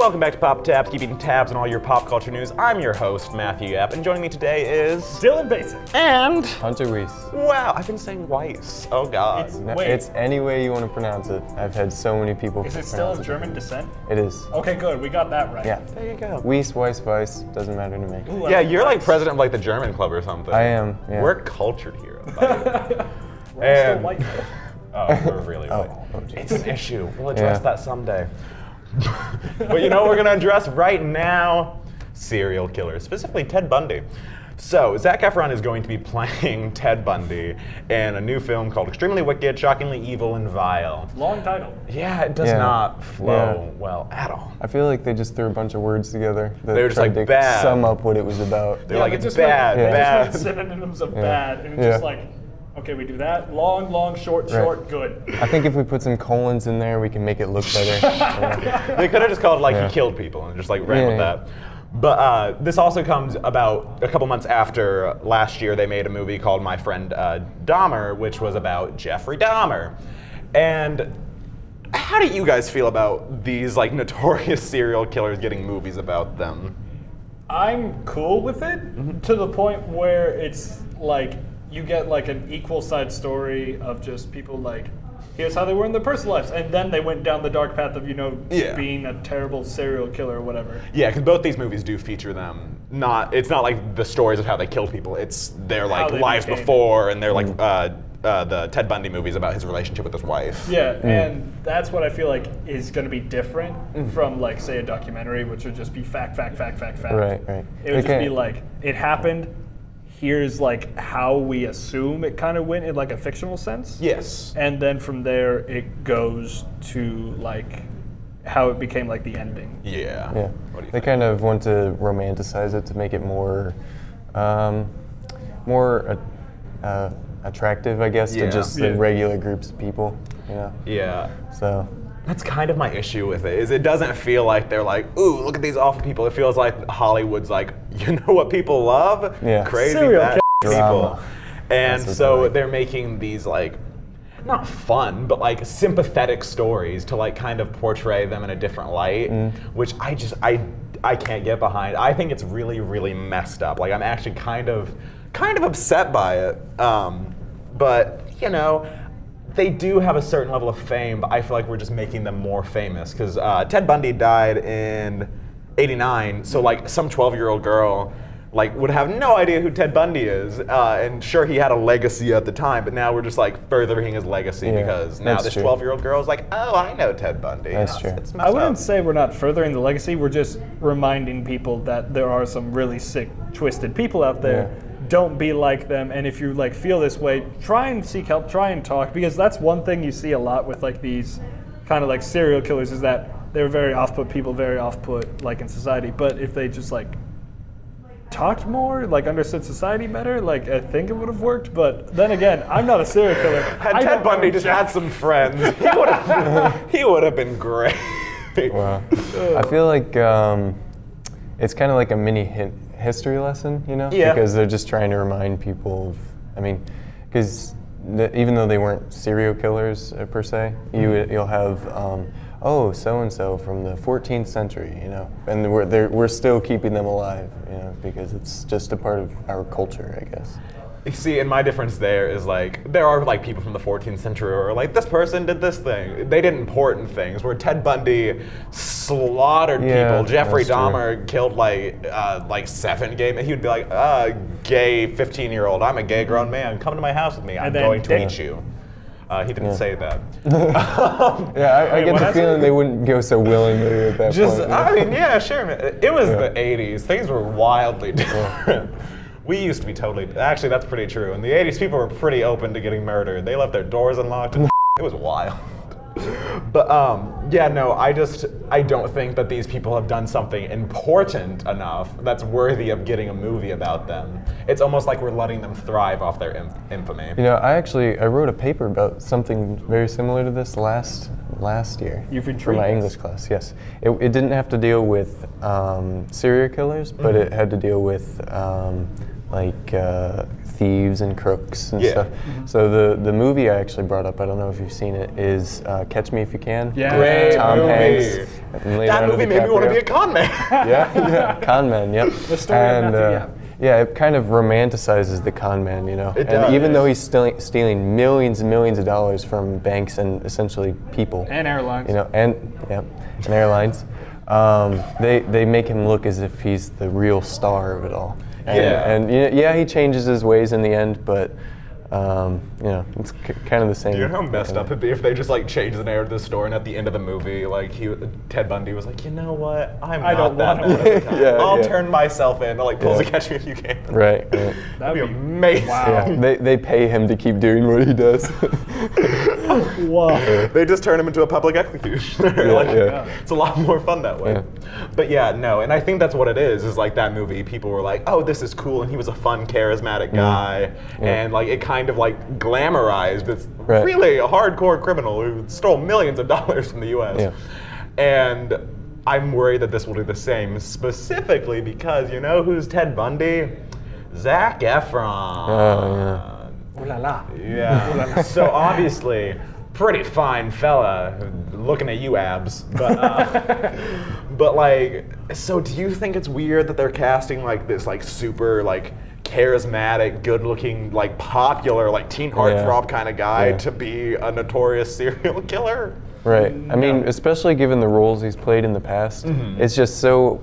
Welcome back to Pop Tabs, keeping tabs on all your pop culture news. I'm your host, Matthew Yap, and joining me today is... Dylan Bateson. And... Hunter Weiss. Wow, I've been saying Weiss. Oh, God. It's any way you want to pronounce it. I've had so many people Is it still of German descent? It is. Okay, good. We got that right. Yeah. There you go. Weiss, Weiss, doesn't matter to me. Ooh, Yeah, you're like president of like the German club or something. I am, yeah. We're cultured here. We're still white. Oh, we're really white. It's an issue. We'll address that someday. But you know what we're going to address right now? Serial killers, specifically Ted Bundy. So, Zack Efron is going to be playing Ted Bundy in a new film called Extremely Wicked, Shockingly Evil, and Vile. Long title. Yeah, it does not flow well at all. I feel like they just threw a bunch of words together that They were just tried like to bad. sum up what it was about. They're like, they it's just bad, They bad. just made synonyms of bad, and it's just like, okay, we do that. Long, short, good. I think if we put some colons in there, we can make it look better. They could have just called it like he killed people and just like ran with that. But this also comes about a couple months after last year they made a movie called My Friend Dahmer, which was about Jeffrey Dahmer. And how do you guys feel about these like notorious serial killers getting movies about them? I'm cool with it to the point where it's like you get like an equal side story of just people like, here's how they were in their personal lives, and then they went down the dark path of, being a terrible serial killer or whatever. Yeah, because both these movies do feature them. It's not like the stories of how they killed people. It's their like lives before, and they're like the Ted Bundy movies about his relationship with his wife. Yeah, and that's what I feel like is going to be different from like say a documentary, which would just be fact. Right. It would just be like, it happened. Here's like how we assume it kind of went in like a fictional sense. Yes. And then from there it goes to like how it became like the ending. Yeah. Yeah. What do you They think? kind of want to romanticize it to make it more attractive, I guess, to just the regular groups of people. Yeah. So. That's kind of my issue with it, is it doesn't feel like they're like, ooh, look at these awful people. It feels like Hollywood's like, you know what people love? Yeah. Crazy Serial bad people. Drama. And That's so they're making these like, not fun, but like sympathetic stories to like kind of portray them in a different light, which I can't get behind. I think it's really, really messed up. Like I'm actually kind of upset by it. But, they do have a certain level of fame, but I feel like we're just making them more famous. Because Ted Bundy died in '89, so like some 12-year-old girl like would have no idea who Ted Bundy is. And sure, he had a legacy at the time, but now we're just like furthering his legacy because now this 12-year-old girl is like, oh, I know Ted Bundy. That's true. It's I wouldn't say we're not furthering the legacy. We're just reminding people that there are some really sick, twisted people out there. Yeah. Don't be like them, and if you like feel this way, try and seek help, try and talk, because that's one thing you see a lot with like these kind of like serial killers is that they're very off-put people, very off-put like in society. But if they just like talked more, like understood society better, like I think it would have worked. But then again, I'm not a serial killer. Had Ted Bundy just had some friends, he would have been great. Wow. I feel like it's kind of like a mini history lesson, Yeah. because they're just trying to remind people of, because even though they weren't serial killers per se, you'll have, so-and-so from the 14th century, and we're still keeping them alive, because it's just a part of our culture, I guess. See, and my difference there is like, there are like people from the 14th century who are like, this person did this thing. They did important things, where Ted Bundy slaughtered people. Jeffrey Dahmer killed like 7 gay men. He would be like, gay 15-year-old, I'm a gay grown man, come to my house with me, I'm going to eat you. He didn't say that. I get the feeling they wouldn't go so willingly at that point. I mean, yeah, sure. It was the 80s. Things were wildly different. We used to be actually that's pretty true. In the 80s, people were pretty open to getting murdered. They left their doors unlocked. And it was wild. But I don't think that these people have done something important enough that's worthy of getting a movie about them. It's almost like we're letting them thrive off their infamy. I wrote a paper about something very similar to this last year. You've been for my English class. Yes, it didn't have to deal with serial killers, but it had to deal with like thieves and crooks and Yeah. stuff. So the movie I actually brought up, I don't know if you've seen it, is Catch Me If You Can. Yeah. Great Tom movie. Hanks. And That Leonardo movie made me want to be a DiCaprio. con man. Yeah, con man, yep. The story of Matthew yeah, it kind of romanticizes the con man, you know. It and does. even though he's stealing millions and millions of dollars from banks and essentially people, And airlines. you know, and airlines, they make him look as if he's the real star of it all. And, Yeah. and yeah, he changes his ways in the end, but you know, it's kind of the same. Do you know how messed up it'd be if they just like changed the narrative of the story and at the end of the movie, like Ted Bundy was like, you know what, I not don't that wanna bad of a guy. Yeah, I'll yeah. turn myself in. Like pulls a Yeah. Catch Me If You Can. Right. That'd be amazing. Wow. Yeah, they pay him to keep doing what he does. Whoa. They just turn him into a public executioner. Like, yeah. It's a lot more fun that way. Yeah. But yeah, no, and I think that's what it is like that movie, people were like, oh, this is cool, and he was a fun, charismatic guy, and like it kind of like glamorized this Right. really a hardcore criminal who stole millions of dollars from the US. Yeah. And I'm worried that this will do the same, specifically because you know who's Ted Bundy? Zack Efron. Oh, yeah. Ooh la la. Yeah. So obviously, pretty fine fella. Looking at you, abs. But like, so do you think it's weird that they're casting like this like super like charismatic, good-looking, like popular, like teen heartthrob kind of guy Yeah. to be a notorious serial killer? Right. I mean, especially given the roles he's played in the past, it's just so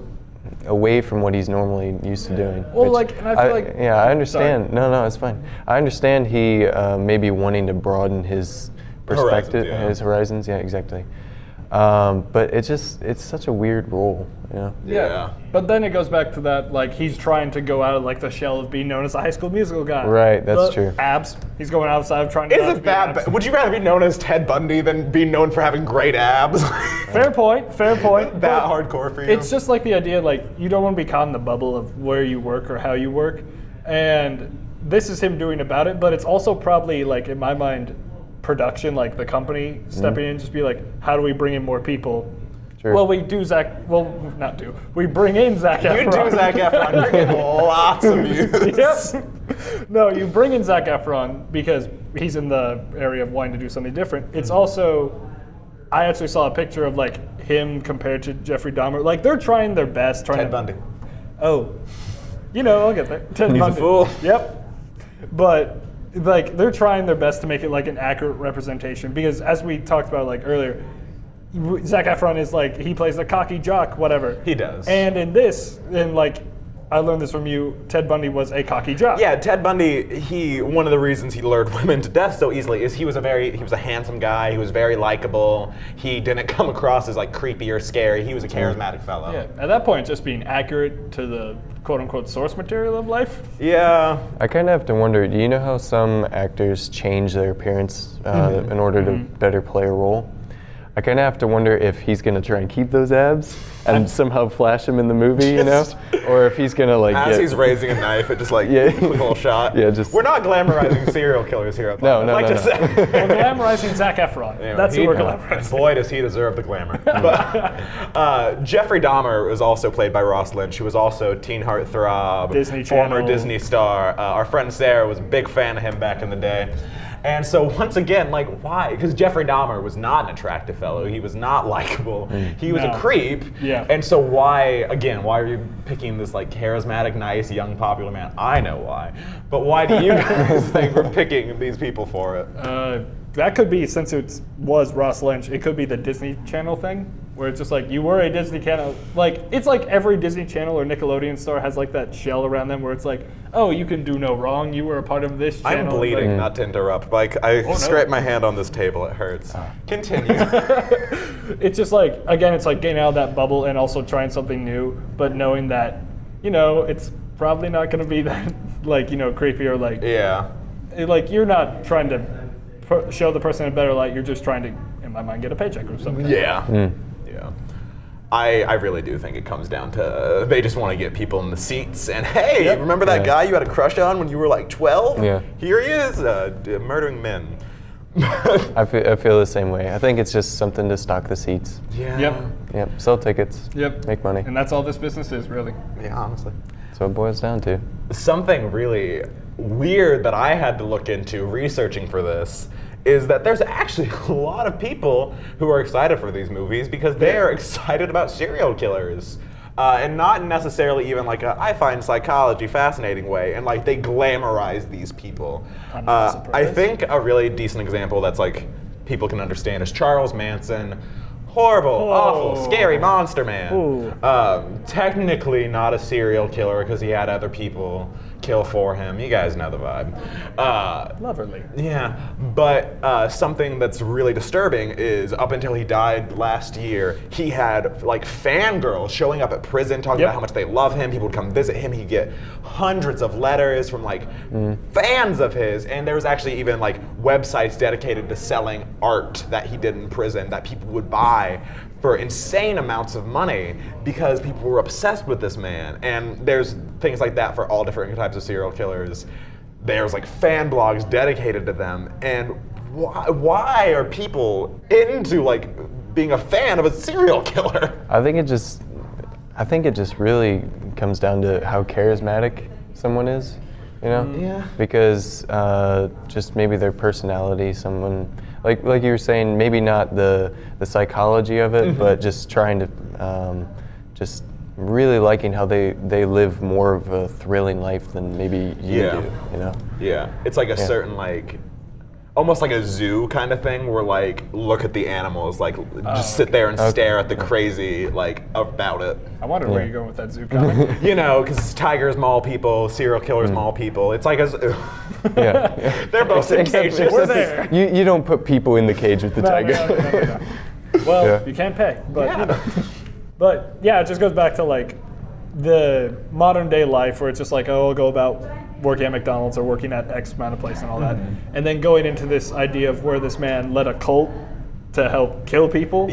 away from what he's normally used to doing. Well, which like, and I feel like- yeah, I understand. No, it's fine. I understand he may be wanting to broaden his perspective, yeah. his horizons. Yeah, exactly. But it's such a weird role, you know. Yeah. But then it goes back to that, like, he's trying to go out of, like, the shell of being known as a High School Musical guy. Right, that's The true. Abs. He's going outside of trying to not to Isn't be that abs. bad? Would you rather be known as Ted Bundy than be known for having great abs? Fair point, fair point. That but hardcore for you? It's just like the idea, like, you don't want to be caught in the bubble of where you work or how you work. And this is him doing about it, but it's also probably, like, in my mind, production, like the company stepping in, just be like, how do we bring in more people? Sure. Well, we bring in Zack Efron. You do Zac Efron, you're getting lots of views. Yep. No, you bring in Zac Efron because he's in the area of wanting to do something different. It's also, I actually saw a picture of like him compared to Jeffrey Dahmer. Like they're trying their best. Ted Bundy. Oh, you know, I'll get there. Ted He's a Bundy. fool. Yep. But like they're trying their best to make it like an accurate representation because as we talked about like earlier, Zac Efron is like, he plays the cocky jock, whatever. He does. And in this, like, I learned this from you, Ted Bundy was a cocky jock. Yeah, Ted Bundy, one of the reasons he lured women to death so easily is he was a handsome guy, he was very likable, he didn't come across as like creepy or scary, he was a charismatic fellow. Yeah, at that point, just being accurate to the quote-unquote source material of life. Yeah. I kind of have to wonder, do you know how some actors change their appearance in order to better play a role? I kind of have to wonder if he's going to try and keep those abs and somehow flash them in the movie, you know? Or if he's going to like As he's raising a knife, it just like Yeah. quick little shot. Yeah, just- We're not glamorizing serial killers here. No, I'd no, like no, to no. say. We're glamorizing Zac Efron. Anyway, That's who he- we're glamorizing. Boy, does he deserve the glamour. But, Jeffrey Dahmer was also played by Ross Lynch, who was also teen heartthrob, Disney former Channel. Disney star. Our friend Sarah was a big fan of him back in the day. And so once again, like, why? Because Jeffrey Dahmer was not an attractive fellow. He was not likable. He was No. a creep. Yeah. And so why are you picking this like charismatic, nice, young, popular man? I know why. But why do you guys think we're picking these people for it? That could be, since it was Ross Lynch, it could be the Disney Channel thing, where it's just like, you were a Disney Channel, like, it's like every Disney Channel or Nickelodeon star has like that shell around them where it's like, oh, you can do no wrong, you were a part of this channel. I'm bleeding, like- not to interrupt. Like I no. scraped my hand on this table, it hurts. Continue. It's just like, again, it's like getting out of that bubble and also trying something new, but knowing that, you know, it's probably not going to be that, like, you know, creepy or like, Yeah. like you're not trying to show the person in a better light, you're just trying to, in my mind, get a paycheck or something. Yeah. Yeah. I really do think it comes down to they just want to get people in the seats and hey, Yep. remember that Yeah. guy you had a crush on when you were like 12? Yeah. Here he is, murdering men. I feel the same way. I think it's just something to stock the seats. Yeah. Yep. Yep, sell tickets. Yep. Make money. And that's all this business is, really. Yeah, honestly. what it boils down to. Something really weird that I had to look into researching for this is that there's actually a lot of people who are excited for these movies because they are excited about serial killers. And not necessarily even like I find psychology fascinating way, and like they glamorize these people. I'm not I surprised. think a really decent example that's like people can understand is Charles Manson. Horrible, awful, scary monster man. Technically not a serial killer because he had other people kill for him. You guys know the vibe. Loverly. Yeah, but something that's really disturbing is up until he died last year, he had like fangirls showing up at prison talking about how much they love him. People would come visit him. He'd get hundreds of letters from like fans of his, and there was actually even like websites dedicated to selling art that he did in prison that people would buy for insane amounts of money because people were obsessed with this man. And there's things like that for all different types of serial killers. There's like fan blogs dedicated to them. And why are people into like being a fan of a serial killer? I think it just really comes down to how charismatic someone is, you know? Yeah. Because just maybe their personality, someone like you were saying, maybe not the psychology of it, but just trying to just really liking how they live more of a thrilling life than maybe you do, you know? Yeah, it's like a certain like, almost like a zoo kind of thing where like, look at the animals, like just sit there and stare at the crazy like about it. I wonder where you're going with that zoo comment. You know, because tigers maul people, serial killers maul people. It's like a zoo. Yeah. They're both in cages. We're there. You don't put people in the cage with the tiger. No. Well, you can't pay, but you know. But yeah, it just goes back to like the modern day life where it's just like, oh, I'll go about working at McDonald's or working at X amount of place and all that, and then going into this idea of where this man led a cult to help kill people.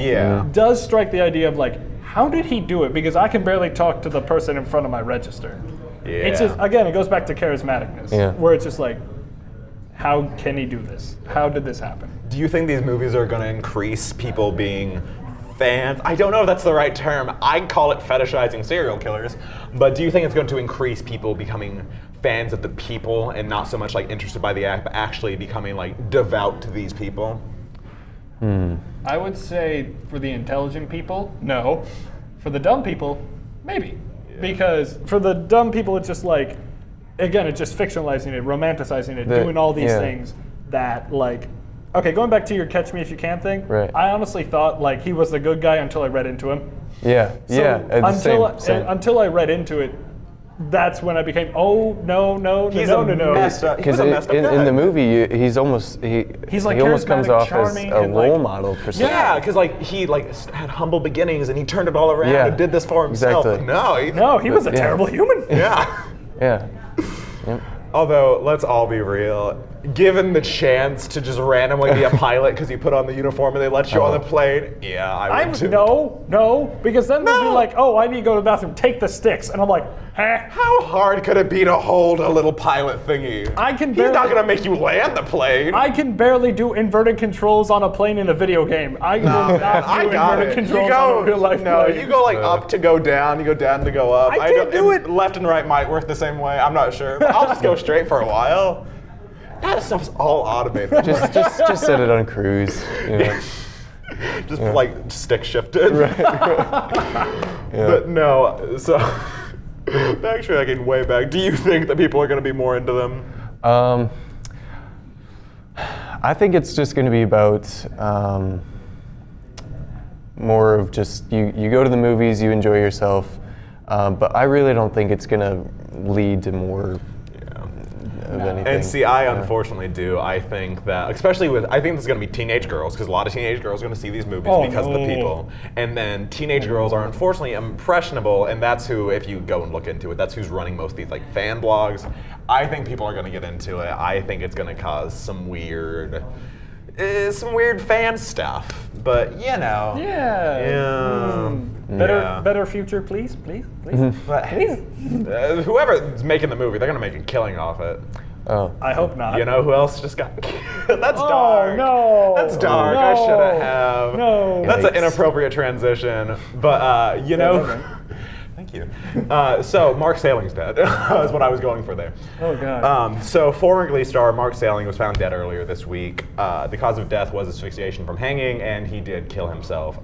Does strike the idea of like, how did he do it? Because I can barely talk to the person in front of my register. It's just, again, it goes back to charismaticness, where it's just like, how can he do this? How did this happen? Do you think these movies are going to increase people being fans? I don't know if that's the right term. I call it fetishizing serial killers, but do you think it's going to increase people becoming fans of the people and not so much like interested by the act, but actually becoming like devout to these people? I would say for the intelligent people, no. For the dumb people, maybe. Because for the dumb people, it's just like, again, it's just fictionalizing it, romanticizing it, doing all these things that like, okay, going back to your Catch Me If You Can thing, I honestly thought like he was the good guy until I read into him. Until I read into it, that's when I became, no. Because in the movie, he's almost he's like he almost comes off as charming, a and role like, model for something. Yeah, because like he like had humble beginnings and he turned it all around and did this for himself. Exactly. No, he was a terrible human. Yeah. Yep. Although, let's all be real. Given the chance to just randomly be a pilot because you put on the uniform and they let you on the plane, I would too. No, because then they'll be like, oh, I need to go to the bathroom, take the sticks. And I'm like, how hard could it be to hold a little pilot thingy? He's not going to make you land the plane. I can barely do inverted controls on a plane in a video game. I will not do inverted controls on a real life plane. You go like up to go down, you go down to go up. I can't do it. Left and right might work the same way. I'm not sure. But I'll just go straight for a while. That stuff's all automated. just set it on cruise. You know? Just like stick shifted. But no, so backtracking way back, do you think that people are going to be more into them? I think it's just going to be about more of just you go to the movies, you enjoy yourself, but I really don't think it's going to lead to more of anything. And see, I unfortunately do. I think that, especially I think this is going to be teenage girls, because a lot of teenage girls are going to see these movies because of the people. And then teenage girls are unfortunately impressionable, and that's who, if you go and look into it, that's who's running most of these like fan blogs. I think people are going to get into it. I think it's going to cause some weird fan stuff. But you know. Better future, please. But whoever's making the movie, they're gonna make a killing off it. Oh. I hope not. You know who else just got killed? That's dark. No. That's dark. I shouldn't have. No. That's an inappropriate transition. But you know, Thank you. So Mark Salling's dead. Is what I was going for there. Oh God. So former Glee star Mark Salling was found dead earlier this week. The cause of death was asphyxiation from hanging, and he did kill himself.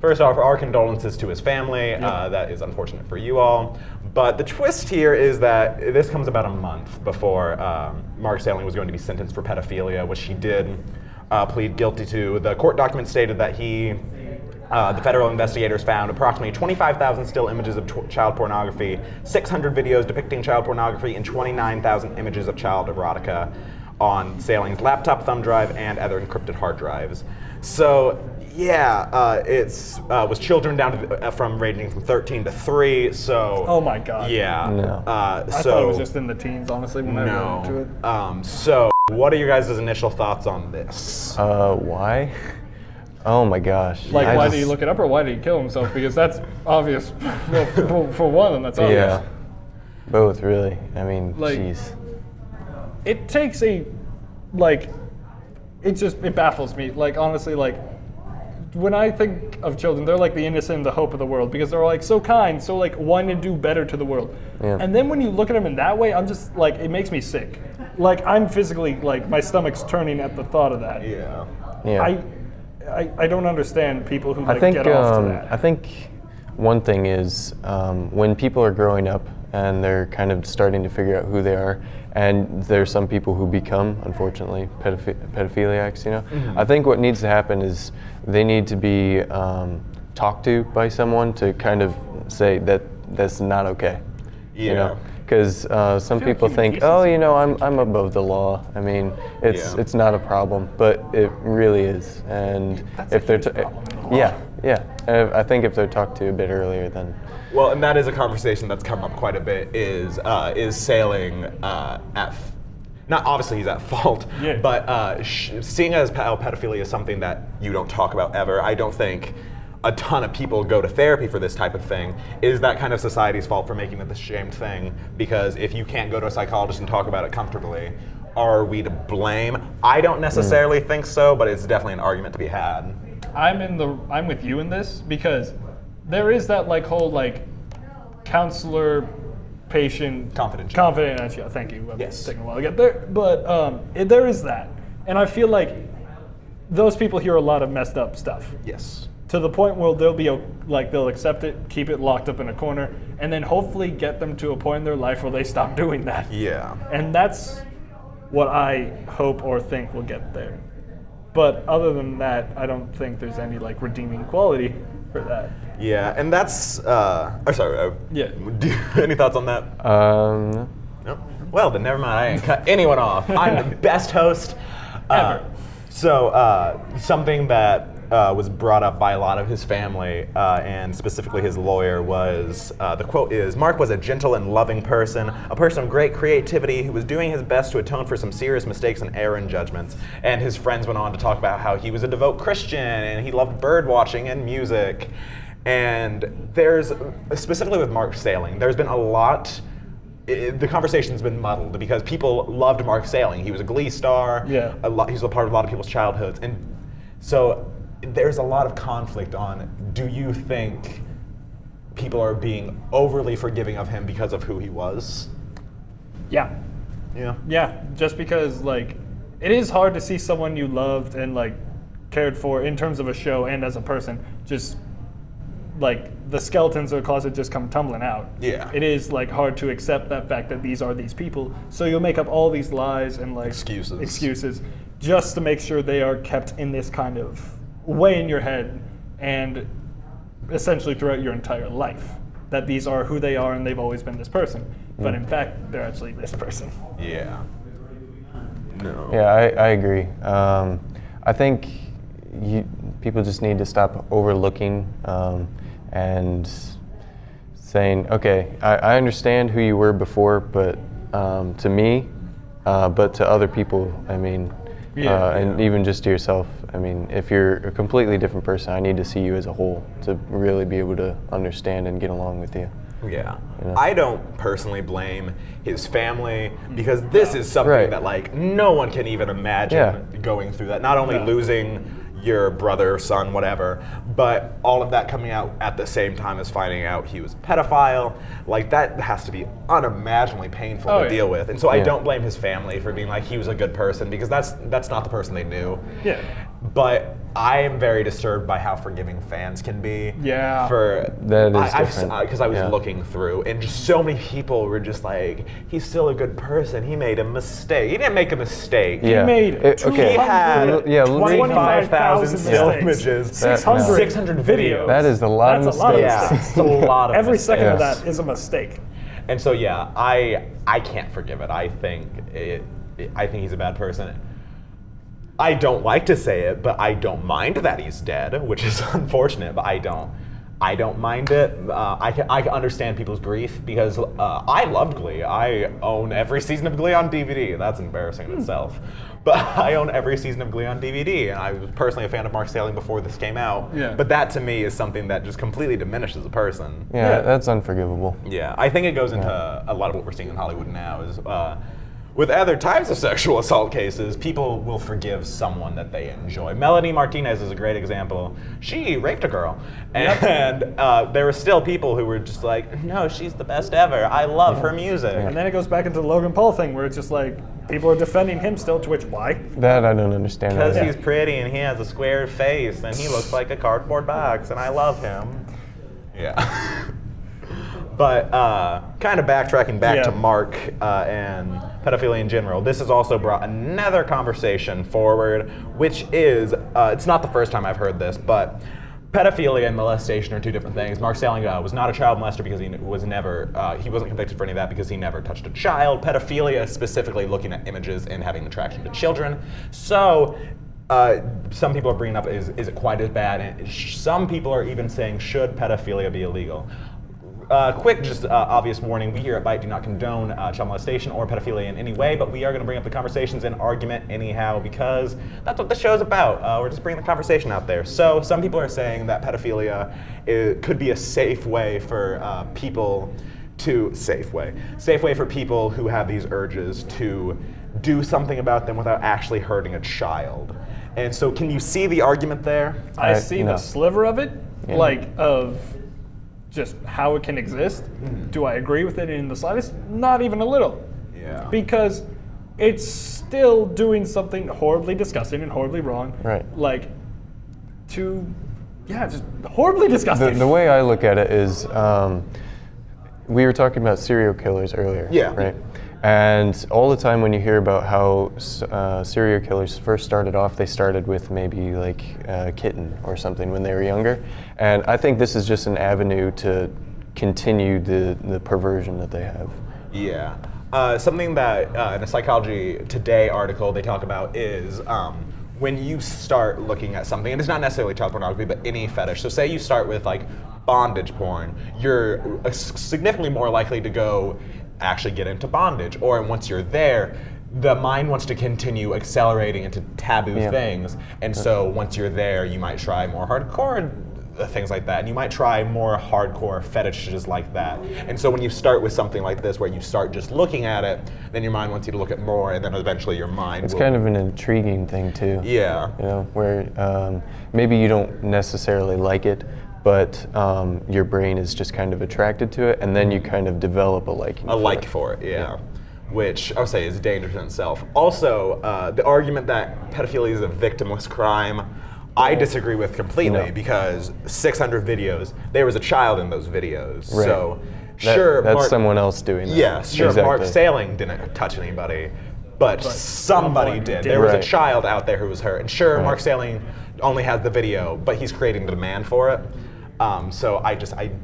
First off, our condolences to his family. That is unfortunate for you all. But the twist here is that this comes about a month before Mark Salling was going to be sentenced for pedophilia, which he did plead guilty to. The court document stated that the federal investigators found approximately 25,000 still images of child pornography, 600 videos depicting child pornography, and 29,000 images of child erotica on Salling's laptop, thumb drive, and other encrypted hard drives. So, yeah, it's was children down to, from ranging from 13 to 3. So. Oh my God. Yeah. No. I thought it was just in the teens, honestly, when I got into it. So, what are your guys' initial thoughts on this? Why? Oh my gosh. Like, why did he look it up, or why did he kill himself? Because that's obvious. Well, for one of them, that's obvious. Yeah. Both, really. I mean, Like, jeez. It takes it baffles me. Like, honestly, like, when I think of children, they're like the innocent and the hope of the world, because they're like so kind, so like wanting to do better to the world. Yeah. And then when you look at them in that way, I'm just like, it makes me sick. Like, I'm physically, like, my stomach's turning at the thought of that. Yeah. Yeah. I don't understand people who I think get off to that. I think one thing is when people are growing up and they're kind of starting to figure out who they are, and there's some people who become, unfortunately, pedophiliacs. You know, I think what needs to happen is they need to be talked to by someone to kind of say that that's not okay. Yeah. You know? Because some feel like people human think, oh, decency you know, I'm above the law. I mean, it's not a problem, but it really is. And if they're I think if they're talked to a bit earlier, then. Well, and that is a conversation that's come up quite a bit. Is Salling not obviously he's at fault, but seeing as how pedophilia is something that you don't talk about ever, I don't think a ton of people go to therapy for this type of thing. Is that kind of society's fault for making it this shamed thing? Because if you can't go to a psychologist and talk about it comfortably, are we to blame? I don't necessarily think so, but it's definitely an argument to be had. I'm with you in this, because there is that like whole like counselor patient confidentiality. Thank you. It's taking a while to get there, but there is that, and I feel like those people hear a lot of messed up stuff. Yes. To the point where they'll accept it, keep it locked up in a corner, and then hopefully get them to a point in their life where they stop doing that. Yeah. And that's what I hope or think will get there. But other than that, I don't think there's any like redeeming quality for that. Yeah, and that's. Yeah. Any thoughts on that? No. No. Well, then never mind. I didn't cut anyone off. I'm the best host Ever. Something that was brought up by a lot of his family, and specifically his lawyer, was, the quote is, "Mark was a gentle and loving person, a person of great creativity who was doing his best to atone for some serious mistakes and error in judgments." And his friends went on to talk about how he was a devout Christian and he loved bird watching and music. And there's, specifically with Mark Salling, there's been a lot. The conversation's been muddled because people loved Mark Salling. He was a Glee star. Yeah. He was a part of a lot of people's childhoods. And so there's a lot of conflict on, do you think people are being overly forgiving of him because of who he was? Yeah. Yeah. Yeah, just because like it is hard to see someone you loved and like cared for in terms of a show and as a person, just like the skeletons of the closet just come tumbling out. Yeah. It is like hard to accept that fact that these are these people. So you'll make up all these lies and like excuses just to make sure they are kept in this kind of way in your head and essentially throughout your entire life. That these are who they are and they've always been this person. But in fact, they're actually this person. Yeah. No. Yeah, I agree. I think people just need to stop overlooking and saying, okay, I understand who you were before, but to me, but to other people, I mean, and even just to yourself, I mean, if you're a completely different person, I need to see you as a whole to really be able to understand and get along with you. Yeah. You know? I don't personally blame his family because this is something that like no one can even imagine going through that. Not only losing your brother, son, whatever. But all of that coming out at the same time as finding out he was a pedophile, like that has to be unimaginably painful to deal with. And so I don't blame his family for being like he was a good person, because that's not the person they knew. Yeah. But I am very disturbed by how forgiving fans can be. Yeah. That is different. Because I was looking through, and just so many people were just like, he's still a good person. He made a mistake. He didn't make a mistake. Yeah. He made He had 25,000 still mistakes. images, 600 videos. That is a lot of That's mistakes. Yeah, it's a lot of Every mistakes. second of that is a mistake. And so I can't forgive it. I think he's a bad person. I don't like to say it, but I don't mind that he's dead, which is unfortunate. But I don't mind it. I can understand people's grief, because I loved Glee. I own every season of Glee on DVD. That's embarrassing in itself. But I own every season of Glee on DVD, and I was personally a fan of Mark Salling before this came out. Yeah. But that to me is something that just completely diminishes a person. Yeah, that's unforgivable. Yeah, I think it goes into a lot of what we're seeing in Hollywood now is with other types of sexual assault cases, people will forgive someone that they enjoy. Melanie Martinez is a great example. She raped a girl, and there were still people who were just like, no, she's the best ever. I love her music. And then it goes back into the Logan Paul thing, where it's just like, people are defending him still, to which, why? That I don't understand. Because either. he's pretty and he has a square face and he looks like a cardboard box and I love him. Yeah. But kind of backtracking back to Mark and pedophilia in general, this has also brought another conversation forward, which is, it's not the first time I've heard this, but pedophilia and molestation are two different things. Mark Salling was not a child molester because he wasn't convicted for any of that because he never touched a child. Pedophilia is specifically looking at images and having an attraction to children. So some people are bringing up, is it quite as bad? And some people are even saying, should pedophilia be illegal? Quick, just obvious warning, we here at Byte do not condone child molestation or pedophilia in any way, but we are going to bring up the conversations and argument anyhow, because that's what the show's about. We're just bringing the conversation out there. So some people are saying that pedophilia could be a safe way for people for people who have these urges to do something about them without actually hurting a child. And so can you see the argument there? I see no. the sliver of it, of just how it can exist. Do I agree with it in the slightest? Not even a little. Yeah. Because it's still doing something horribly disgusting and horribly wrong. Right. Just horribly disgusting. The way I look at it is, we were talking about serial killers earlier. Yeah. Right. And all the time when you hear about how serial killers first started off, they started with maybe like a kitten or something when they were younger. And I think this is just an avenue to continue the perversion that they have. Yeah. Something that in a Psychology Today article they talk about is when you start looking at something, and it's not necessarily child pornography, but any fetish. So say you start with like bondage porn, you're significantly more likely to go actually get into bondage. Or once you're there, the mind wants to continue accelerating into taboo things. And so once you're there, you might try more hardcore things like that. And you might try more hardcore fetishes like that. And so when you start with something like this, where you start just looking at it, then your mind wants you to look at more, and then eventually your mind It's kind of an intriguing thing too. Yeah. You know, where maybe you don't necessarily like it, but your brain is just kind of attracted to it, and then you kind of develop a liking for it. Yeah. Which I would say is dangerous in itself. Also, the argument that pedophilia is a victimless crime, I disagree with completely, because 600 videos, there was a child in those videos. Right. So that's someone else doing that. Yeah, sure, exactly. Mark Salling didn't touch anybody, but somebody did. There was a child out there who was hurt. And sure, Mark Salling only has the video, but he's creating the demand for it. So I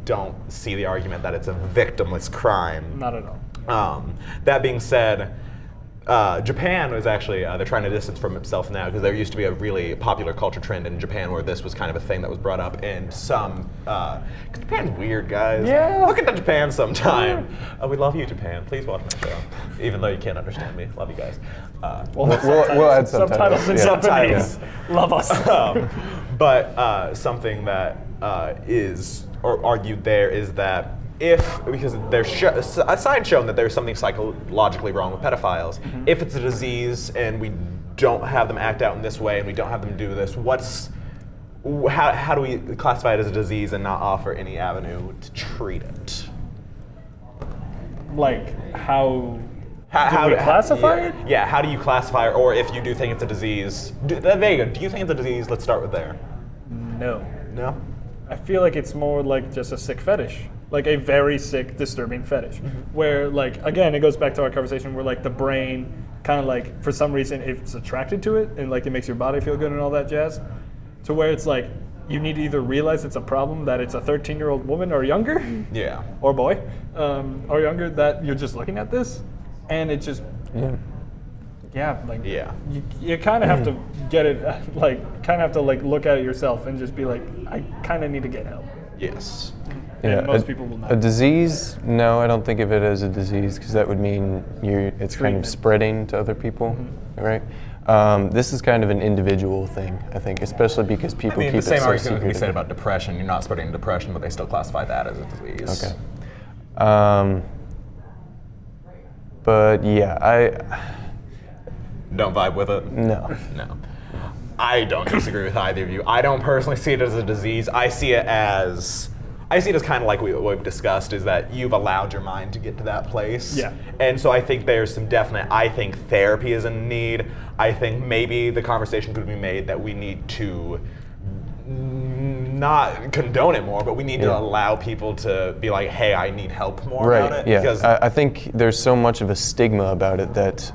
don't see the argument that it's a victimless crime. Not at all. That being said, Japan was actually, they're trying to distance from itself now, because there used to be a really popular culture trend in Japan where this was kind of a thing that was brought up, and cause Japan's weird, guys. Yeah. Look into Japan sometime. We love you, Japan. Please watch my show. Even though you can't understand me. Love you guys. We'll add subtitles. In Japanese. Love us. But something that is argued there is that because there's a science shown that there's something psychologically wrong with pedophiles. If it's a disease and we don't have them act out in this way and we don't have them do this, how do we classify it as a disease and not offer any avenue to treat it? Like, how How do we classify it? Yeah, how do you classify it? Or if you do think it's a disease, there you go. Do you think it's a disease? Let's start with there. No. No? I feel like it's more like just a sick fetish. Like a very sick, disturbing fetish. Where, like, again, it goes back to our conversation where, like, the brain kind of, like, for some reason, it's attracted to it and, like, it makes your body feel good and all that jazz. To where it's like, you need to either realize it's a problem that it's a 13-year-old woman or younger, Yeah. or boy, or younger, that you're just looking at this, and it just, like, Yeah. you kind of have to get it, like, kind of have to, like, look at it yourself and just be like, I kind of need to get help. Yes. And most people will not. A disease? No, I don't think of it as a disease because that would mean it's kind of spreading to other people, right? This is kind of an individual thing, I think, especially because people keep the it same so argument can be secretive. said about depression. You're not spreading depression, but they still classify that as a disease. Okay. But yeah, I Don't vibe with it? no. No. I don't disagree with either of you. I don't personally see it as a disease. I see it as kind of like what we've discussed, is that you've allowed your mind to get to that place. Yeah. And so I think there's some definite, I think therapy is in need. I think maybe the conversation could be made that we need to not condone it more, but we need to allow people to be like, hey, I need help more about it. Yeah. Because I think there's so much of a stigma about it that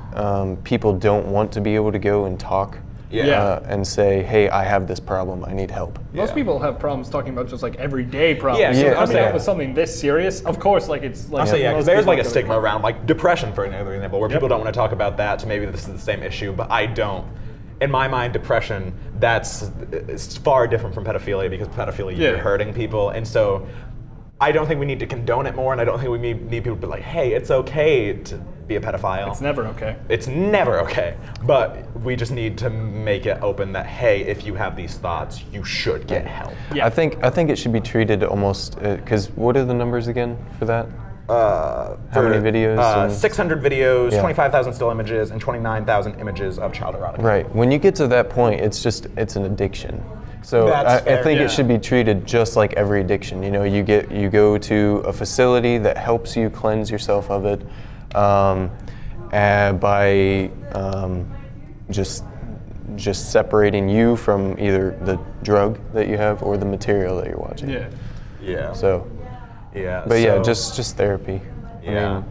people don't want to be able to go and talk and say, hey, I have this problem, I need help. Most people have problems talking about just like everyday problems. Yeah, So yeah, coming yeah. out with something this serious, of course, like it's like. I'll say, yeah, because most there's people like a go- stigma around like depression, for example, where people don't want to talk about that, so maybe this is the same issue, but I don't. In my mind, depression, it's far different from pedophilia, because pedophilia, you're hurting people, and so I don't think we need to condone it more, and I don't think we need people to be like, hey, it's okay to be a pedophile. It's never okay. It's never okay, but we just need to make it open that, hey, if you have these thoughts, you should get help. Yeah. I think it should be treated almost because what are the numbers again for that? How many videos? 600 videos, Yeah. 25,000 still images, and 29,000 images of child erotica. Right. When you get to that point, it's an addiction. So That's I fair, think yeah. it should be treated just like every addiction. You know, you go to a facility that helps you cleanse yourself of it, and by just separating you from either the drug that you have or the material that you're watching. Yeah. Yeah. So, Yeah. but yeah, so- just therapy. Yeah.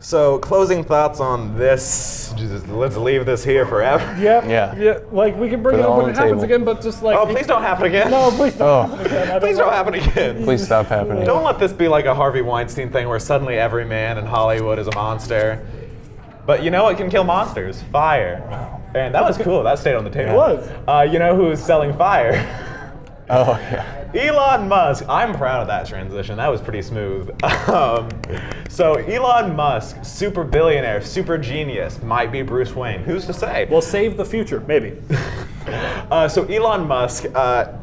So, closing thoughts on this. Let's leave this here forever. Yeah. Like we can bring Put it it up all when on it the happens table. again, but just like. Oh, please don't happen again. No, please don't. Oh. happen again. I Please don't happen again. Please stop happening. Don't let this be like a Harvey Weinstein thing where suddenly every man in Hollywood is a monster. But you know what can kill monsters? Fire. And that was cool. That stayed on the table. It was. You know who's selling fire? Oh yeah. Elon Musk. I'm proud of that transition. That was pretty smooth. So Elon Musk, super billionaire, super genius, might be Bruce Wayne. Who's to say? We'll save the future, maybe. So Elon Musk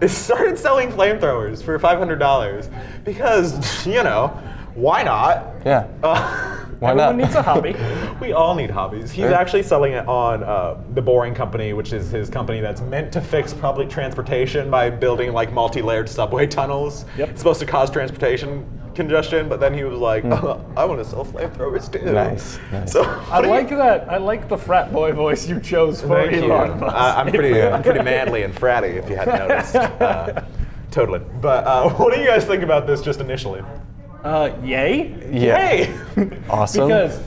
started selling flamethrowers for $500 because, you know, why not? Yeah. Why Everyone not? needs a hobby. We all need hobbies. He's actually selling it on The Boring Company, which is his company that's meant to fix public transportation by building like multi-layered subway tunnels. Yep. It's supposed to cause transportation congestion, but then he was like, I want to sell flamethrowers too. Nice. So I like that. I like the frat boy voice you chose for Thank you. Elon Musk. I'm pretty manly and fratty, if you hadn't noticed. Totally. But what do you guys think about this just initially? Yay? Yeah. Hey! Awesome. Because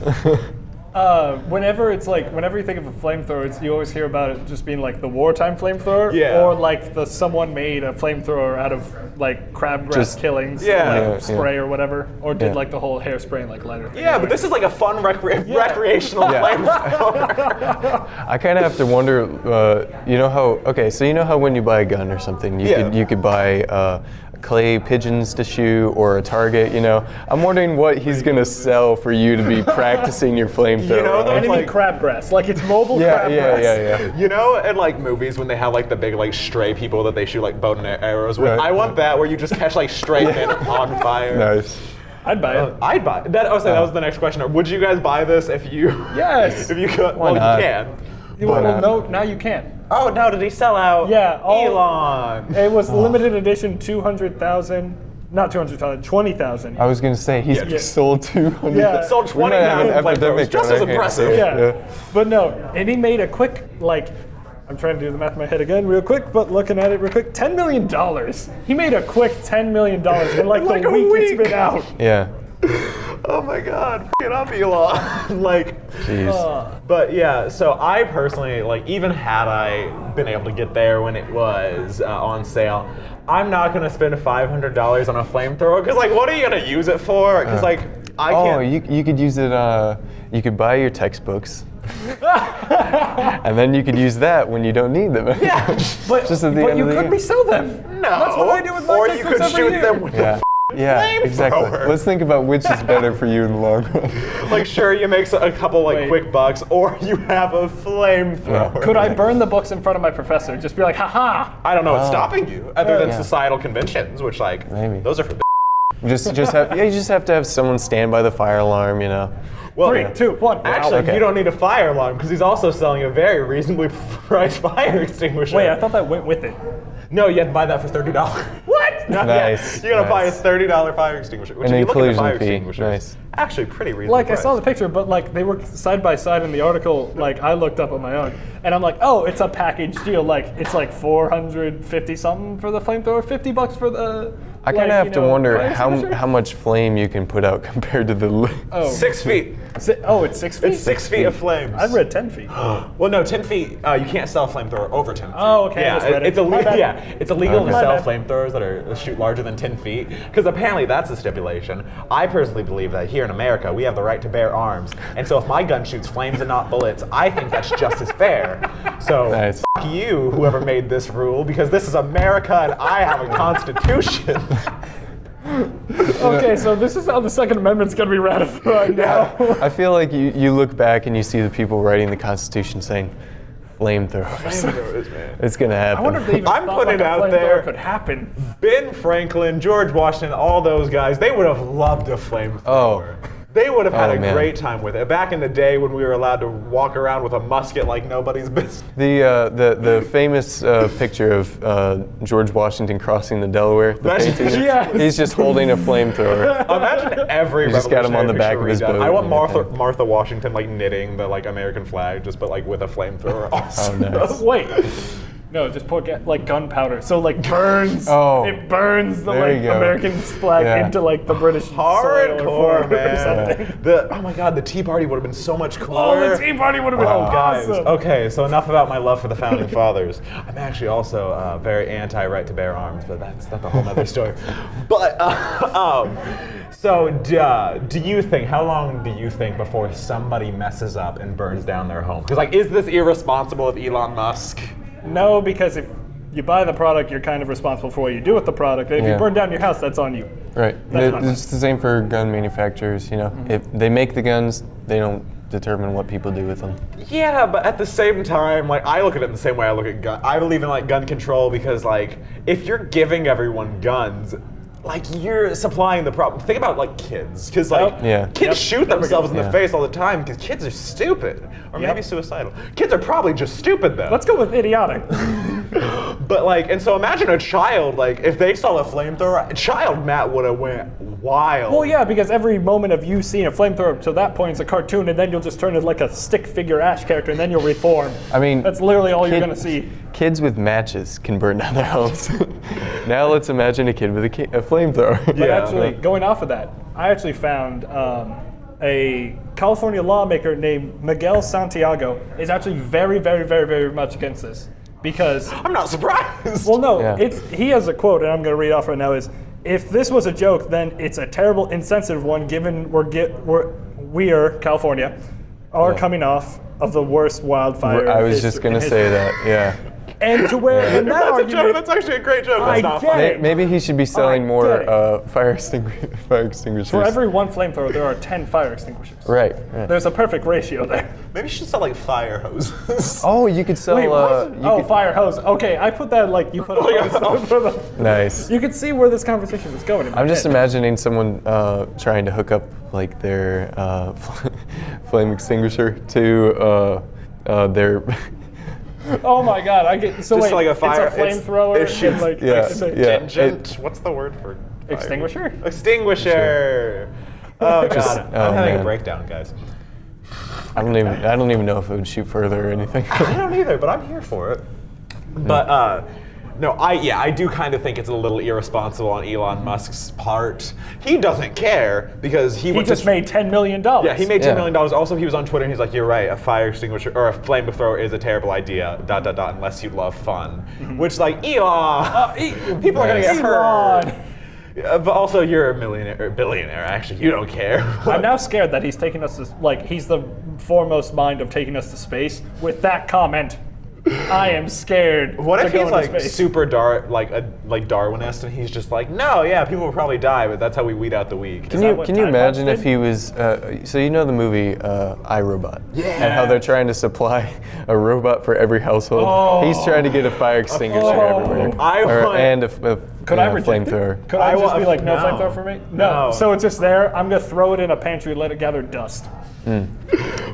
whenever you think of a flamethrower, you always hear about it just being like the wartime flamethrower, Yeah. or like someone made a flamethrower out of like crabgrass Just- killings, Yeah. like spray or whatever, or did Yeah. like the whole hairspray and like lighter thing. Yeah, but this is like a fun recreational flamethrower. I kind of have to wonder, you know how when you buy a gun or something, you could buy clay pigeons to shoot or a target, you know. I'm wondering what he's gonna sell for you to be practicing your flamethrower. You know, Enemy like- crabgrass, like it's mobile yeah, crabgrass. yeah. You know, in like movies when they have like the big like stray people that they shoot like bow and arrows with, Right. I want that where you just catch like stray men on fire. Nice. I'd buy it. I'd buy that. That was the next question. Would you guys buy this if you? Yes. If you could, Why well, not? you can. Well, no, now you can't. Oh no, did he sell out? Yeah, Elon. It was limited edition 200,000, not 200,000, 20,000. I was gonna say he's sold 200. Yeah. Sold 20,000 flamethrowers, just as impressive. Yeah. But no, and he made a quick, I'm trying to do the math in my head again real quick, but looking at it real quick, $10 million. He made a quick $10 million in like the a week it's week. been out. Yeah. Oh my God, get up, Elon. Jeez. But yeah, so I personally, even had I been able to get there when it was on sale, I'm not gonna spend $500 on a flamethrower, because what are you gonna use it for? Because I can't. Oh, you could use it, you could buy your textbooks. And then you could use that when you don't need them. Yeah, but Just at the but end you of the could year. resell them. No. That's what I do with my or you textbooks could every shoot year. them with Yeah, flamethrower. exactly. Let's think about which is better for you in the long run. Sure, you make a couple Wait. quick bucks, or you have a flamethrower. Could I burn the books in front of my professor? Just be like, haha. I don't know what's stopping you, other than Yeah. societal conventions, which Maybe. those are for. You just have to have someone stand by the fire alarm, Well, 3, 2, 1. Actually, Okay. you don't need a fire alarm because he's also selling a very reasonably priced fire extinguisher. Wait, I thought that went with it. No, you had to buy that for $30. What? No, Nice, yeah, you're gonna buy a nice. $30 fire extinguisher, which An if you look at the inclusion fire fee, extinguishers, nice. actually pretty reasonable. I saw the picture, but they were side by side in the article. I looked up on my own, and I'm like, oh, it's a package deal. It's $450 something for the flamethrower, $50 for the. I kind of have to wonder fire extinguisher? how much flame you can put out compared to the. Oh. 6 feet. Oh, it's 6 feet. It's 6 feet of flames. I read 10 feet. Well, no, 10 feet. You can't sell a flamethrower over 10 feet. Oh, okay, I Yeah, misread it. it's illegal. My bad. Yeah, it's illegal to My sell bad. flamethrowers that shoot larger than 10 feet because apparently that's a stipulation. I personally believe that here in America we have the right to bear arms, and so if my gun shoots flames and not bullets, I think that's just as fair. So Nice. f- you, whoever made this rule, because this is America and I have a constitution. Okay, so this is how the Second Amendment's gonna be ratified now. I feel like you look back and you see the people writing the Constitution saying, flamethrowers. Flamethrowers, man. It's gonna happen. I wonder if they even I'm thought putting it a out flamethrower there. could happen. Ben Franklin, George Washington, all those guys, they would have loved a flamethrower. Oh. They would have had Oh, a man. great time with it. Back in the day when we were allowed to walk around with a musket like nobody's business. The famous picture of George Washington crossing the Delaware, the That's- painting, Yes. he's just holding a flamethrower. Imagine every You just got him on the back of his picture redone. boat I want and Martha Washington knitting the American flag, just but with a flamethrower. Also. Oh, nice. Wait. No, just put gunpowder. So burns. Oh. It burns the There you go. American flag Yeah. into the British soil or Hardcore, forest or man. something. Oh my God, the Tea Party would have been so much cooler. Oh, the Tea Party would have been Guys, awesome. okay, so enough about my love for the founding fathers. I'm actually also very anti-right to bear arms, but that's a whole other story. But so do you think? How long do you think before somebody messes up and burns down their home? Because is this irresponsible of Elon Musk? No, because if you buy the product, you're kind of responsible for what you do with the product. And if Yeah. you burn down your house, that's on you. Right. That's my It's the same for gun manufacturers. If they make the guns, they don't determine what people do with them. Yeah, but at the same time, I look at it in the same way I look at gun. I believe in gun control because if you're giving everyone guns, you're supplying the problem. Think about kids, because Yeah. kids Yep. shoot themselves in the Yeah. face all the time because kids are stupid or Yep. maybe suicidal. Kids are probably just stupid though. Let's go with idiotic. But and so imagine a child if they saw a flamethrower, child Matt would have went wild. Well, yeah, because every moment of you seeing a flamethrower up to that point is a cartoon, and then you'll just turn it like a stick figure Ash character, and then you'll reform. I mean, That's literally all you're gonna see. Kids with matches can burn down their homes. Now let's imagine a kid with a flamethrower. But Yeah. actually, going off of that, I actually found a California lawmaker named Miguel Santiago is actually very, very, very, very much against this. Because, I'm not surprised. well, no, Yeah. he has a quote, and I'm going to read off right now, is, if this was a joke, then it's a terrible, insensitive one, given we're California, are Yeah. coming off of the worst wildfire. I was just gonna say that. Yeah. And to where, and that That's a argument, joke. That's actually a great joke. That's I not get funny. it. Maybe he should be selling I more get it. fire extinguishers. for every one flamethrower, there are 10 fire extinguishers. Right. There's a perfect ratio there. Maybe you should sell fire hoses. Oh, you could sell. Wait, what? You Oh, could, fire hose. Okay, I put that you put a hose for the. Nice. You can see where this conversation was going. In my I'm just head. imagining someone trying to hook up their flame extinguisher to their Oh my god, I get so Just wait, like a fire- it's a flamethrower. it shoots- and, like, yeah, it's a- yeah. Tangent. What's the word for fire? Extinguisher? Extinguisher. Oh god, I'm having man. a breakdown, guys. I don't even know if it would shoot further or anything. I don't either, but I'm here for it. But no, I do kind of think it's a little irresponsible on Elon Musk's part. He doesn't care because he just made $10 million. Yeah, he made $10 Yeah. million. Also, he was on Twitter and he's like, "You're right. A fire extinguisher or a flamethrower is a terrible idea. ... Unless you love fun." Which, like, Elon, people are gonna get hurt. Elon. But also, you're a millionaire, or billionaire. Actually, you don't care. I'm now scared that he's taking us to, like, he's the foremost mind of taking us to space with that comment. I am scared. What to if go he's into like space. super like Darwinist, and he's just like, no, yeah, people will probably die, but that's how we weed out the weak. Can that you what can you Time imagine Lapse if did? he was? So you know the movie iRobot, and how they're trying to supply a robot for every household. Oh. He's trying to get a fire extinguisher Oh. everywhere, I want- and a Could I reject flamethrower. it? Could I just be like, no no. flamethrower for me? No. So it's just there. I'm gonna throw it in a pantry and let it gather dust.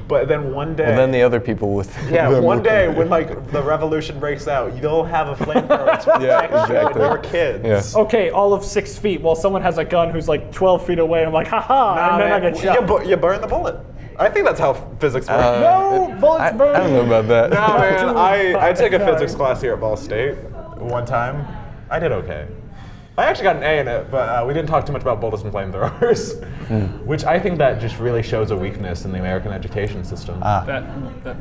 But then one day, Well, then the other people with one day when like the revolution breaks out, you'll have a flamethrower to Yeah, protect you and exactly. your kids. Yeah. Okay, all of 6 feet while someone has a gun who's like 12 feet away. I'm like, haha, and then I get shot. You burn the bullet. I think that's how physics works. No, bullets I burn. don't know about that. No, man, dude. I took a Sorry. physics class here at Ball State one time. I did okay. I actually got an A in it, but we didn't talk too much about bullets and flamethrowers, which I think that just really shows a weakness in the American education system. That,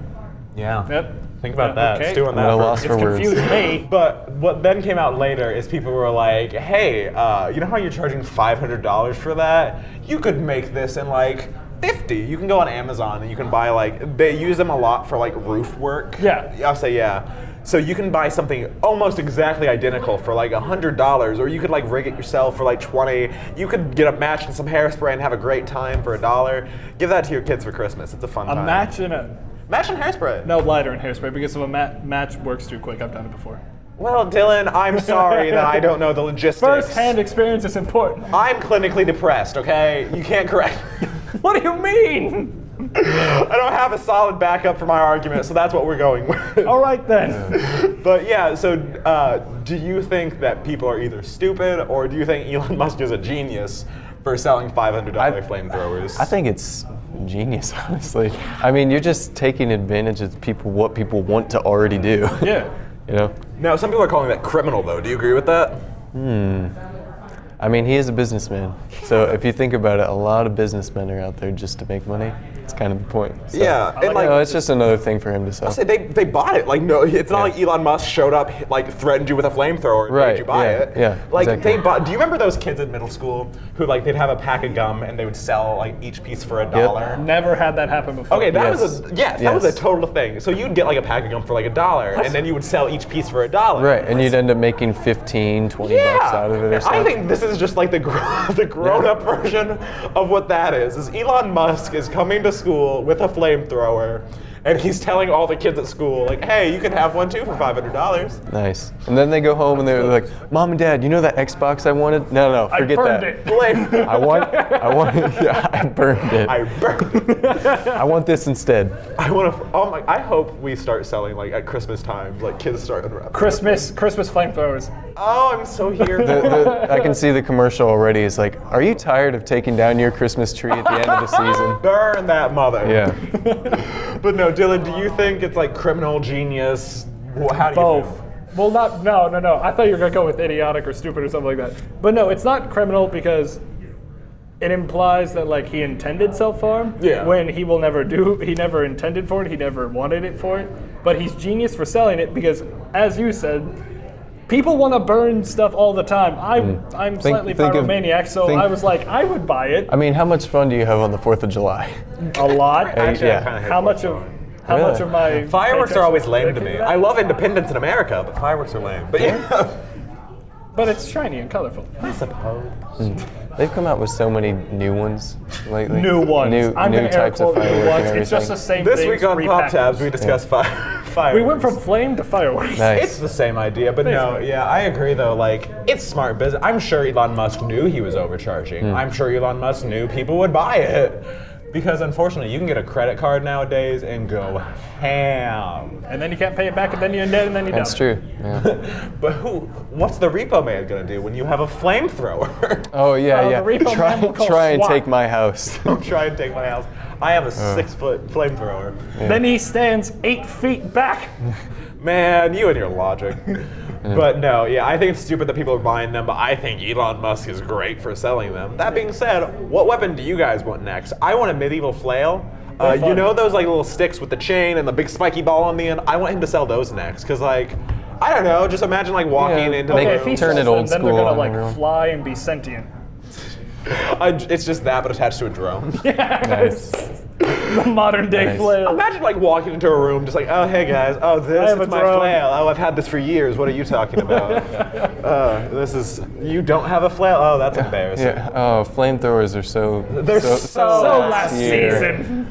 Yeah. yep. Think about Yeah, that. okay. Stew on I'm at a that loss for for It's words. confused me. But what then came out later is people were like, hey, you know how you're charging $500 for that? You could make this in like 50. You can go on Amazon and you can buy like, they use them a lot for like roof work. Yeah. I'll say yeah. So you can buy something almost exactly identical for like $100, or you could like rig it yourself for like 20. You could get a match and some hairspray and have a great time for $1. Give that to your kids for Christmas. It's a fun A time. match and a Match and hairspray. no lighter and hairspray because if a match works too quick. I've done it before. Well, Dylan, I'm sorry that I don't know the logistics. First-hand experience is important. I'm clinically depressed, okay? You can't correct me. What do you mean? I don't have a solid backup for my argument, so that's what we're going with. All right then. But yeah, so do you think that people are either stupid, or do you think Elon Musk is a genius for selling $500 flamethrowers? I think it's genius, honestly. I mean, you're just taking advantage of what people want to already do. Yeah. You know? Now, some people are calling that criminal, though. Do you agree with that? I mean, he is a businessman. So if you think about it, a lot of businessmen are out there just to make money. It's kind of the point. So, Yeah, and like, it's just another thing for him to sell. I say they bought it. Like, no, it's not like Elon Musk showed up, like, threatened you with a flamethrower and made Right, you buy yeah, it. yeah, Like, exactly. they bought. Do you remember those kids in middle school who, like, they'd have a pack of gum and they would sell, like, each piece for $1? Never had that happen before. Okay, that Yes. was that was a Yes. total thing. So you'd get like a pack of gum for like $1, and then you would sell each piece for $1. Right, and you'd end up making 15, 20 bucks out of it or something. I think this is just like the grown-up version of what that is. Is Elon Musk is coming to school with a flamethrower, and he's telling all the kids at school, like, hey, you can have one too for $500. Nice. And then they go home and they're like, Mom and Dad, you know that Xbox I wanted? No, I forget burned that. it. Blame. I want, yeah, I burned it. I burned it. I want this instead. I want to. Oh my! I hope we start selling like at Christmas time, like kids start unwrapping. Christmas flamethrowers. Oh, I'm so here. I can see the commercial already. It's like, are you tired of taking down your Christmas tree at the end of the season? Burn that mother. Yeah. But no, Dylan, do you think it's like criminal genius? How do you Both. feel? Well, no. I thought you were gonna go with idiotic or stupid or something like that. But no, it's not criminal because it implies that like he intended self-harm. Yeah. When he will never do. He never intended for it. He never wanted it for it. But he's genius for selling it because, as you said, people want to burn stuff all the time. I'm slightly think of- pyromaniac, so think- I was like, I would buy it I mean, how much fun do you have on the 4th of July? a lot. Actually, yeah. I kinda hate How much fireworks. of how much of my Fireworks paychecks are always is lame to dedicated me. that? I love independence in America, but fireworks are lame. But yeah, But it's shiny and colorful. I suppose. They've come out with so many new ones lately. New ones. I'm New gonna air types of quote new fireworks ones. and It's just the everything. same This thing. week on Pop Tabs, we discussed fireworks. We went from flame to fireworks. Nice. It's the same idea, but no, Basically. yeah, I agree though. Like, it's smart business. I'm sure Elon Musk knew he was overcharging. I'm sure Elon Musk knew people would buy it Because unfortunately, you can get a credit card nowadays and go ham. And then you can't pay it back, and then you're in debt, and then you're That's done. true. Yeah. But what's the repo man gonna do when you have a flamethrower? Oh yeah, Oh, yeah. the repo man will call Try and SWAT. take my house. Don't try and take my house. I have a 6-foot flamethrower. Then he stands 8 feet back. Man, you and your logic. But no, yeah, I think it's stupid that people are buying them, but I think Elon Musk is great for selling them. That being said, what weapon do you guys want next? I want a medieval flail. They're fun. You know those like little sticks with the chain and the big spiky ball on the end? I want him to sell those next, because like, I don't know, just imagine like walking Yeah, into make the Okay, it if he room. turn sells it old them, then school they're gonna on like everyone. fly and be sentient. It's just that, but attached to a drone. Nice. The modern day Nice. flail. Imagine like walking into a room, just like, oh hey guys, oh I this have is a my drone. flail. Oh, I've had this for years. What are you talking about? You don't have a flail? Oh, that's embarrassing. Yeah. Oh, flamethrowers are so. They're so last year. season.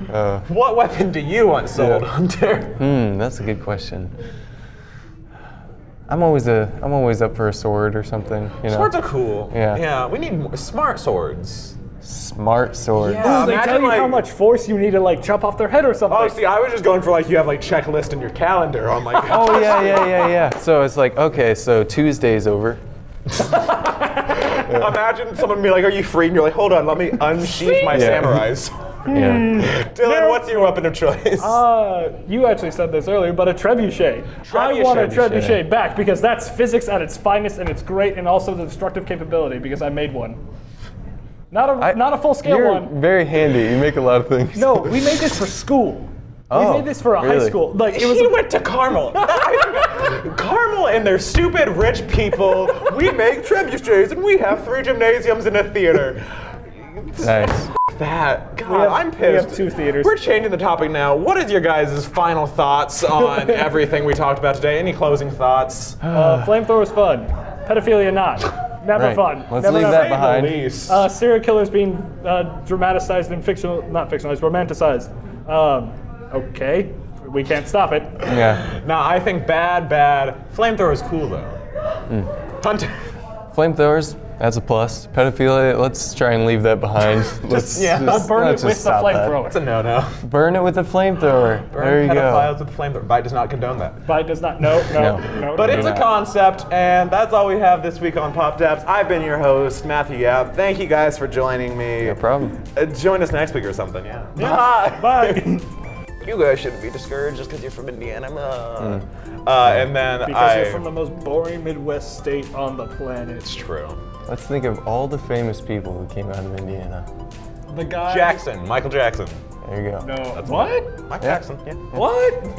What weapon do you want sold, Yeah. Hunter? That's a good question. I'm always up for a sword or something. You know. Swords are cool. Yeah. Yeah, we need more smart swords. Smart sword. Yeah. Ooh, they Imagine, tell you how like- much force you need to like chop off their head or something. Oh, see, I was just going for like you have like checklist in your calendar on like. Oh yeah. So it's like, okay, so Tuesday's over. Imagine someone be like, "Are you free?" And you're like, "Hold on, let me unsheath my Yeah. samurais." Yeah. Dylan, what's your weapon of choice? You actually said this earlier, but a trebuchet. I want a Trebuchet. trebuchet back because that's physics at its finest and it's great, and also the destructive capability because I made one. Not a full scale You're one. very handy. You make a lot of things. No, we made this for school. Oh, we made this for a high really? school. Like it was. He went to Carmel. Carmel and their stupid rich people. We make trebuchets and we have 3 gymnasiums and a theater. Nice. That God, have- I'm we pissed. have 2 theaters. We're changing the topic now. What is your guys' final thoughts on everything we talked about today? Any closing thoughts? Flamethrower's fun. Pedophilia not. Never Right. fun. Let's Never leave ever. that Say the behind. least. Serial killers being dramatized and not fictionalized, romanticized. Okay, we can't stop it. Yeah. No, I think bad. Flamethrower is cool though. Hunter. Flamethrowers, that's a plus. Pedophilia, let's try and leave that behind. Let's Don't burn let's it with just the stop that. flamethrower. It's a no-no. Burn it with a flamethrower. There you pedophiles go. with flamethrower. Byte does not condone that. Byte does not. No. But do it's a not. concept, and that's all we have this week on Pop Taps. I've been your host, Matthew Yap. Thank you guys for joining me. No problem. Join us next week or something, yeah. Bye. You guys shouldn't be discouraged just because you're from Indiana. And then Because you're from the most boring Midwest state on the planet. It's true. Let's think of all the famous people who came out of Indiana. The guy. Jackson, Michael Jackson. There you go. No. What? Mike Yeah. Jackson, yeah. What?